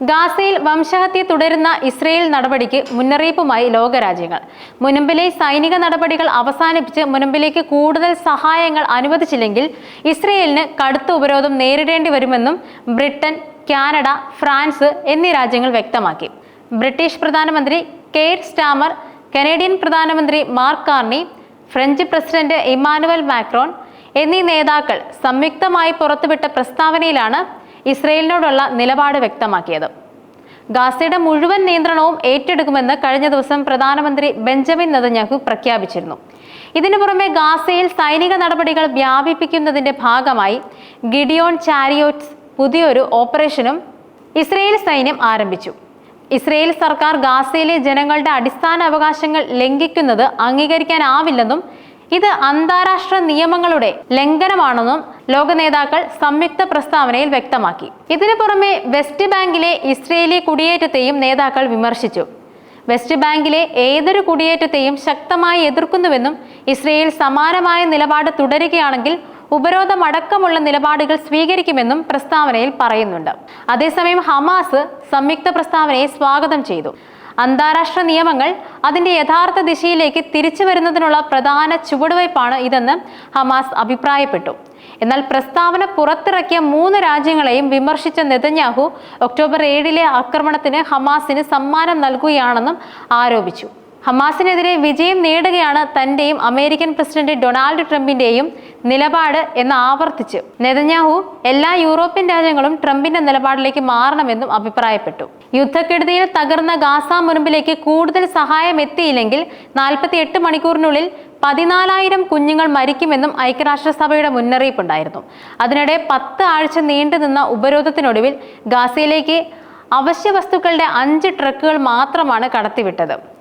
ഗാസയിൽ വംശഹത്യ തുടരുന്ന ഇസ്രയേൽ നടപടിക്ക് മുന്നറിയിപ്പുമായി ലോകരാജ്യങ്ങൾ. മുനമ്പിലെ സൈനിക നടപടികൾ അവസാനിപ്പിച്ച് മുനമ്പിലേക്ക് കൂടുതൽ സഹായങ്ങൾ അനുവദിച്ചില്ലെങ്കിൽ ഇസ്രയേലിന് കടുത്ത ഉപരോധം നേരിടേണ്ടി വരുമെന്നും ബ്രിട്ടൻ, കാനഡ, ഫ്രാൻസ് എന്നീ രാജ്യങ്ങൾ വ്യക്തമാക്കി. ബ്രിട്ടീഷ് പ്രധാനമന്ത്രി കെയർ സ്റ്റാമർ, കനേഡിയൻ പ്രധാനമന്ത്രി mark Carney, French president Emmanuel Macron എന്നീ നേതാക്കൾ സംയുക്തമായി പുറത്തുവിട്ട പ്രസ്താവനയിലാണ് ഇസ്രയേലിനോടുള്ള നിലപാട് വ്യക്തമാക്കിയത്. ഗാസയുടെ മുഴുവൻ നിയന്ത്രണവും ഏറ്റെടുക്കുമെന്ന് കഴിഞ്ഞ ദിവസം പ്രധാനമന്ത്രി ബെഞ്ചമിൻ നെതന്യാഹു പ്രഖ്യാപിച്ചിരുന്നു. ഇതിനു പുറമെ ഗാസയിൽ സൈനിക നടപടികൾ വ്യാപിപ്പിക്കുന്നതിന്റെ ഭാഗമായി ഗിഡിയോൺ ചാരിയോട്സ് പുതിയൊരു ഓപ്പറേഷനും ഇസ്രയേൽ സൈന്യം ആരംഭിച്ചു. ഇസ്രയേൽ സർക്കാർ ഗാസയിലെ ജനങ്ങളുടെ അടിസ്ഥാന അവകാശങ്ങൾ ലംഘിക്കുന്നത് അംഗീകരിക്കാനാവില്ലെന്നും ഇത് അന്താരാഷ്ട്ര നിയമങ്ങളുടെ ലംഘനമാണെന്നും ലോക നേതാക്കൾ സംയുക്ത പ്രസ്താവനയിൽ വ്യക്തമാക്കി. ഇതിനു പുറമെ വെസ്റ്റ് ബാങ്കിലെ ഇസ്രയേലി കുടിയേറ്റത്തെയും നേതാക്കൾ വിമർശിച്ചു. വെസ്റ്റ് ബാങ്കിലെ ഏതൊരു കുടിയേറ്റത്തെയും ശക്തമായി എതിർക്കുന്നുവെന്നും ഇസ്രയേൽ സമാനമായ നിലപാട് തുടരുകയാണെങ്കിൽ ഉപരോധമടക്കമുള്ള നിലപാടുകൾ സ്വീകരിക്കുമെന്നും പ്രസ്താവനയിൽ പറയുന്നുണ്ട്. അതേസമയം ഹമാസ് സംയുക്ത പ്രസ്താവനയെ സ്വാഗതം ചെയ്തു. അന്താരാഷ്ട്ര നിയമങ്ങൾ അതിന്റെ യഥാർത്ഥ ദിശയിലേക്ക് തിരിച്ചു വരുന്നതിനുള്ള പ്രധാന ചുവടുവയ്പ്പാണ് ഇതെന്ന് ഹമാസ് അഭിപ്രായപ്പെട്ടു. എന്നാൽ പ്രസ്താവന പുറത്തിറക്കിയ 3 രാജ്യങ്ങളെയും വിമർശിച്ച നെതന്യാഹു ഒക്ടോബർ 7 ആക്രമണത്തിന് ഹമാസിന് സമ്മാനം നൽകുകയാണെന്നും ആരോപിച്ചു. ഹമാസിനെതിരെ വിജയം നേടുകയാണ് തന്റെയും അമേരിക്കൻ പ്രസിഡന്റ് ഡൊണാൾഡ് ട്രംപിന്റെയും നിലപാട് എന്ന് ആവർത്തിച്ച് നെതന്യാഹു എല്ലാ യൂറോപ്യൻ രാജ്യങ്ങളും ട്രംപിന്റെ നിലപാടിലേക്ക് മാറണമെന്നും അഭിപ്രായപ്പെട്ടു. യുദ്ധക്കെടുതിയിൽ തകർന്ന ഗാസ മുനമ്പിലേക്ക് കൂടുതൽ സഹായം എത്തിയില്ലെങ്കിൽ 48 മണിക്കൂറിനുള്ളിൽ 14,000 കുഞ്ഞുങ്ങൾ മരിക്കുമെന്നും ഐക്യരാഷ്ട്രസഭയുടെ മുന്നറിയിപ്പുണ്ടായിരുന്നു. അതിനിടെ 10 ആഴ്ച നീണ്ടുനിന്ന ഉപരോധത്തിനൊടുവിൽ ഗാസയിലേക്ക് അവശ്യ വസ്തുക്കളുടെ 5 ട്രക്കുകൾ മാത്രമാണ് കടത്തിവിട്ടത്.